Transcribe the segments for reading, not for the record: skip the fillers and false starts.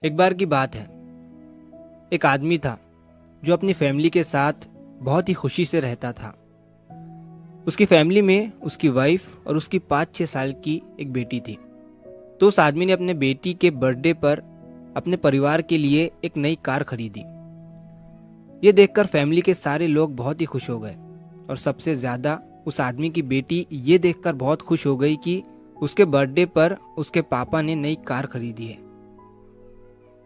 एक बार की बात है। एक आदमी था जो अपनी फैमिली के साथ बहुत ही खुशी से रहता था। उसकी फैमिली में उसकी वाइफ और उसकी 5-6 साल की एक बेटी थी। तो उस आदमी ने अपने बेटी के बर्थडे पर अपने परिवार के लिए एक नई कार खरीदी। ये देखकर फैमिली के सारे लोग बहुत ही खुश हो गए और सबसे ज्यादा उस आदमी की बेटी ये देखकर बहुत खुश हो गई कि उसके बर्थडे पर उसके पापा ने नई कार खरीदी है।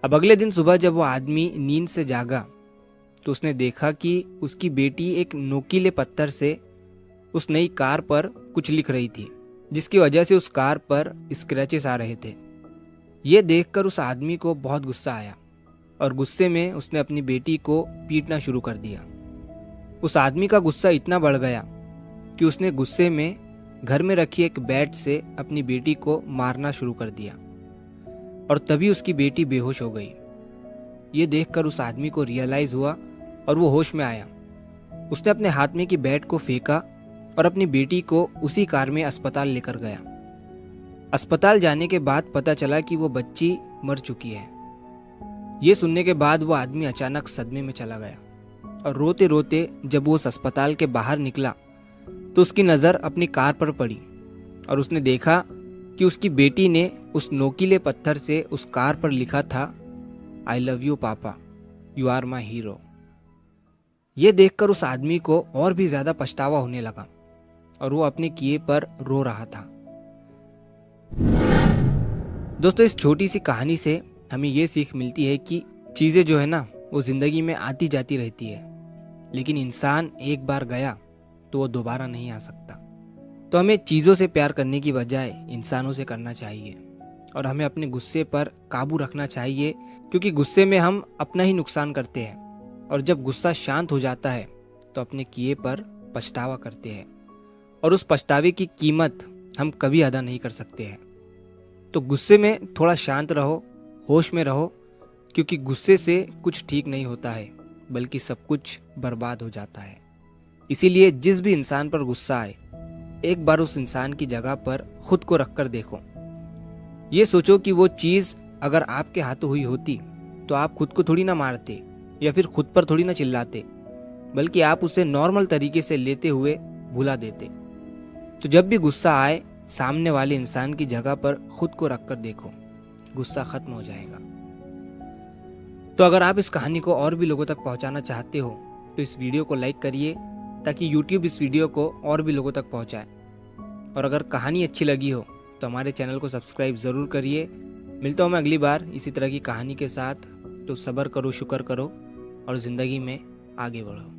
अब अगले दिन सुबह जब वो आदमी नींद से जागा तो उसने देखा कि उसकी बेटी एक नोकीले पत्थर से उस नई कार पर कुछ लिख रही थी, जिसकी वजह से उस कार पर स्क्रैचेस आ रहे थे। ये देखकर उस आदमी को बहुत गुस्सा आया और गुस्से में उसने अपनी बेटी को पीटना शुरू कर दिया। उस आदमी का गुस्सा इतना बढ़ गया कि उसने गुस्से में घर में रखी एक बैट से अपनी बेटी को मारना शुरू कर दिया और तभी उसकी बेटी बेहोश हो गई। ये देखकर उस आदमी को रियलाइज हुआ और वो होश में आया। उसने अपने हाथ में की बैट को फेंका और अपनी बेटी को उसी कार में अस्पताल लेकर गया। अस्पताल जाने के बाद पता चला कि वो बच्ची मर चुकी है। ये सुनने के बाद वो आदमी अचानक सदमे में चला गया और रोते रोते जब वो उस अस्पताल के बाहर निकला तो उसकी नज़र अपनी कार पर पड़ी और उसने देखा कि उसकी बेटी ने उस नोकीले पत्थर से उस कार पर लिखा था, आई लव यू पापा, यू आर माई हीरो। ये देखकर उस आदमी को और भी ज्यादा पछतावा होने लगा और वो अपने किए पर रो रहा था। दोस्तों, इस छोटी सी कहानी से हमें ये सीख मिलती है कि चीजें जो है ना वो जिंदगी में आती जाती रहती है, लेकिन इंसान एक बार गया तो वो दोबारा नहीं आ सकता। तो हमें चीज़ों से प्यार करने की बजाय इंसानों से करना चाहिए और हमें अपने गुस्से पर काबू रखना चाहिए, क्योंकि गुस्से में हम अपना ही नुकसान करते हैं और जब गुस्सा शांत हो जाता है तो अपने किए पर पछतावा करते हैं और उस पछतावे की कीमत हम कभी अदा नहीं कर सकते हैं। तो गुस्से में थोड़ा शांत रहो, होश में रहो, क्योंकि गुस्से से कुछ ठीक नहीं होता है बल्कि सब कुछ बर्बाद हो जाता है। इसीलिए जिस भी इंसान पर गुस्सा आए एक बार उस इंसान की जगह पर खुद को रखकर देखो। ये सोचो कि वो चीज़ अगर आपके हाथों हुई होती तो आप खुद को थोड़ी ना मारते या फिर खुद पर थोड़ी ना चिल्लाते, बल्कि आप उसे नॉर्मल तरीके से लेते हुए भुला देते। तो जब भी गुस्सा आए सामने वाले इंसान की जगह पर खुद को रखकर देखो, गुस्सा खत्म हो जाएगा। तो अगर आप इस कहानी को और भी लोगों तक पहुंचाना चाहते हो तो इस वीडियो को लाइक करिए ताकि YouTube इस वीडियो को और भी लोगों तक पहुंचाए। और अगर कहानी अच्छी लगी हो तो हमारे चैनल को सब्सक्राइब ज़रूर करिए। मिलता हूँ मैं अगली बार इसी तरह की कहानी के साथ। तो सब्र करो, शुक्र करो और ज़िंदगी में आगे बढ़ो।